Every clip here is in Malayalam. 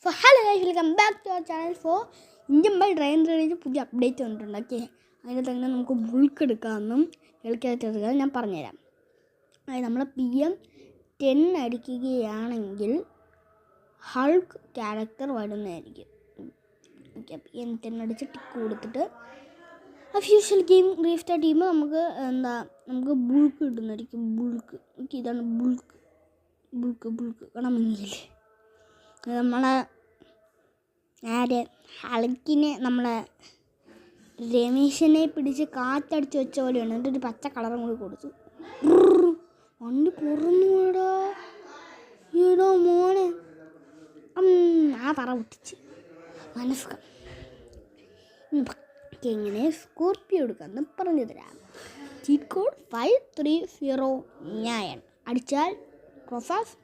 So hello guys, welcome back to our channel. So Indian by train റേഡിന് പുതിയ അപ്ഡേറ്റ് വന്നിട്ടുണ്ട്. ഓക്കെ, അതിന് തന്നെ നമുക്ക് ബുൾക്ക് എടുക്കാമെന്നും കേൾക്കാത്തത് ഞാൻ പറഞ്ഞുതരാം. അതായത് നമ്മൾ PM10 അടിക്കുകയാണെങ്കിൽ ഹൾക്ക് ക്യാരക്ടർ വരുന്നതായിരിക്കും. ഓക്കെ, PM10 അടിച്ച് ടിക്ക് കൊടുത്തിട്ട് അഫ്യൂഷ്യൽ ഗെയിം റീസ്റ്റാർട്ട് ചെയ്യുമ്പോൾ നമുക്ക് ബുൾക്ക് കിട്ടുന്നതായിരിക്കും. ബുൾക്ക് ഓക്കെ, ഇതാണ് ബുൾക്ക് കാണാമെന്നില്ലേ? നമ്മളെ ഹൾക്കിനെ നമ്മളെ രമേശിനെ പിടിച്ച് കാറ്റടിച്ച് വെച്ച പോലെയാണ്. എന്നിട്ടൊരു പച്ച കളറും കൂടി കൊടുത്തു. വണ്ടി കുറഞ്ഞു പോടാ ഈടോ മോനെ. ആ പറ പൊട്ടിച്ച് മനസ്സുക. എങ്ങനെ സ്കോർപ്പിയോ എടുക്കാമെന്ന് പറഞ്ഞു തരാം. ചീറ്റ് കോഡ് 5309 അടിച്ചാൽ പ്രൊഫസ്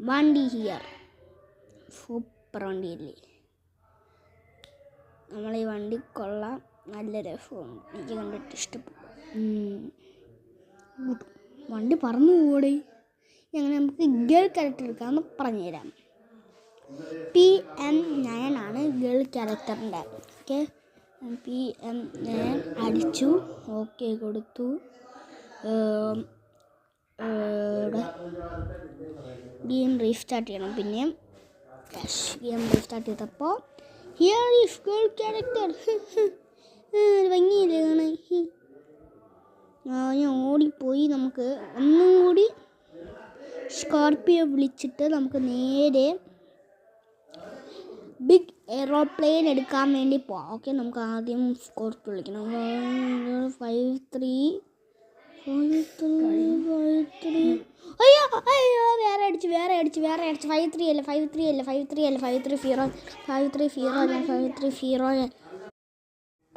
വണ്ടി ഹിയർ. സൂപ്പർ വണ്ടിയല്ലേ? നമ്മളീ വണ്ടി കൊള്ളാം, നല്ല രസമുണ്ട്, എനിക്ക് കണ്ടിട്ട് ഇഷ്ടപ്പെട്ടു. വണ്ടി പറന്നു പോടെ. അങ്ങനെ നമുക്ക് ഗേൾ ക്യാരക്ടർ എടുക്കാമെന്ന് പറഞ്ഞുതരാം. PM9 ആണ് ഗേൾ ക്യാരക്ടറിൻ്റെ. ഓക്കെ, PM9 അടിച്ചു, ഓക്കെ കൊടുത്തു. ഗെയിം റീസ്റ്റാർട്ട് ചെയ്യണം. പിന്നെയും ഗെയിം റീസ്റ്റാർട്ട് ചെയ്തപ്പോൾ ഹിയർ ഈസ് ഗേൾ ക്യാരക്ടർ. ഭംഗിയില്ലേ കാണാൻ? ഞാൻ ഓടിപ്പോയി. നമുക്ക് ഒന്നും കൂടി സ്കോർപ്പിയോ വിളിച്ചിട്ട് നമുക്ക് നേരെ ബിഗ് എയ്റോപ്ലെയിൻ എടുക്കാൻ വേണ്ടി പോവാം. ഓക്കെ, നമുക്ക് ആദ്യം സ്കോർപ്പിയോ വിളിക്കണം. 53 അയ്യോ വേറെ അടിച്ച് 53 അല്ല 53.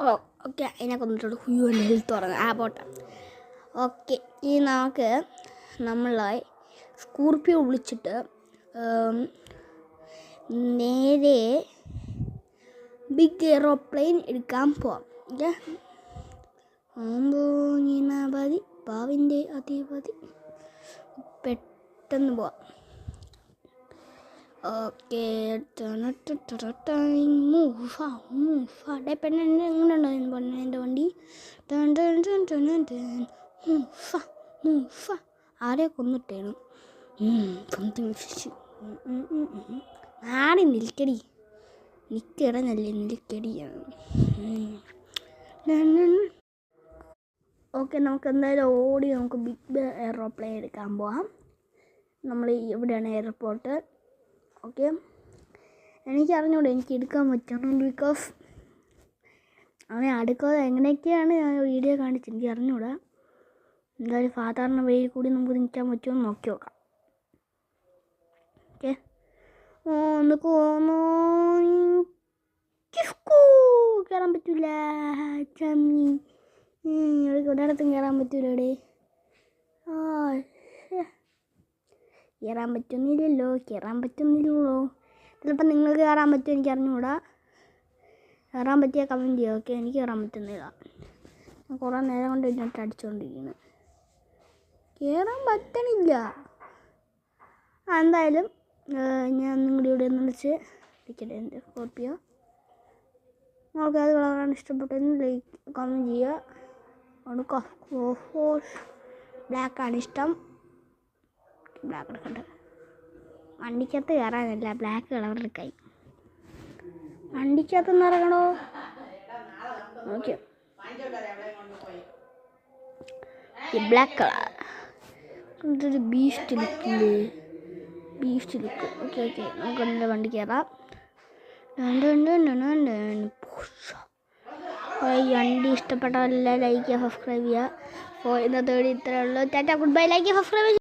ഓ ഓക്കെ, അതിനെ കൊന്നിട്ടുണ്ട്. ഹെൽത്ത് തുടങ്ങാം. പോട്ടെ. ഓക്കെ, ഈ നമുക്ക് നമ്മളെ സ്കോർപ്പിയോ വിളിച്ചിട്ട് നേരെ ബിഗ് എയ്റോപ്ലെയിൻ എടുക്കാൻ പോവാം. ഓക്കെ, മതി പാവിൻ്റെ അതിപതി, പെട്ടെന്ന് പോവാം. ഓക്കെ, പെണ്ണെന്നെ എങ്ങനെയുണ്ടായിരുന്നു പെണ്ണെൻ്റെ വണ്ടി? ആരെ കൊന്നിട്ടേനും സംതിങ് ഫിഷ്. ആടി നിൽക്കടി, നിൽക്കിടന്നല്ലേ നിൽക്കടിയാണ്. ഓക്കെ, നമുക്ക് എന്തായാലും ഓടി നമുക്ക് ബിഗ് എയ്റോപ്ലെയിൻ എടുക്കാൻ പോവാം. നമ്മൾ എവിടെയാണ് എയർപോർട്ട്? ഓക്കെ, എനിക്കറിഞ്ഞൂടെ എനിക്ക് എടുക്കാൻ പറ്റണം. ബിക്കോസ് അവനെ അടുക്കാതെ എങ്ങനെയൊക്കെയാണ് ഞാൻ വീഡിയോ കാണിച്ചത് എനിക്ക് അറിഞ്ഞൂടാ. എന്തായാലും സാധാരണ വഴിയിൽ കൂടി നമുക്ക് നിൽക്കാൻ പറ്റുമോ എന്ന് നോക്കി നോക്കാം. ഓക്കെ, കയറാൻ പറ്റില്ല. ചമ്മി ഒരിടത്തും കയറാൻ പറ്റൂല. ഇവിടെ കയറാൻ പറ്റുന്നില്ലല്ലോ. ചിലപ്പോൾ നിങ്ങൾക്ക് കയറാൻ പറ്റുമോ എനിക്ക് അറിഞ്ഞുകൂടാ. കയറാൻ പറ്റിയ കമൻറ്റ് ചെയ്യുക. ഓക്കെ, എനിക്ക് കയറാൻ പറ്റുന്നില്ല. ഞാൻ കുറേ നേരം കൊണ്ട് ഇതിനകത്ത് അടിച്ചുകൊണ്ടിരിക്കുന്നു. കയറാൻ പറ്റണില്ല. എന്തായാലും ഞാൻ നിങ്ങളുടെ ഇവിടെ ഒന്ന് വിളിച്ച് ഇരിക്കട്ടെ. എൻ്റെ സ്കോർപ്പിയോ നിങ്ങൾക്ക് അത് കളറാണ് ഇഷ്ടപ്പെട്ടതെന്ന് ലൈക്ക് കമൻറ്റ് ചെയ്യുക. ബ്ലാക്കാണ് ഇഷ്ടം. ബ്ലാക്ക് എടുക്കട്ടെ. വണ്ടിക്കകത്ത് കയറാനല്ല, ബ്ലാക്ക് കളർ എടുക്കായി. വണ്ടിക്കകത്ത് ഇറങ്ങണോ? ഓക്കെ, ബ്ലാക്ക് കളർ ഒരു ബീസ്റ്റ് ലുക്ക്. ഓക്കെ, നമുക്ക് എൻ്റെ വണ്ടി കയറാം. ഈ വണ്ടി ഇഷ്ടപ്പെട്ടല്ല ലൈക്ക് ചെയ്യുക, സബ്സ്ക്രൈബ് ചെയ്യുക. ഇന്നത്തെ വീഡിയോ ഇത്രയേ ഉള്ളൂ. Tata, good bye. ലൈക്ക് ചെയ്യുക, സബ്സ്ക്രൈബ് ചെയ്യുക.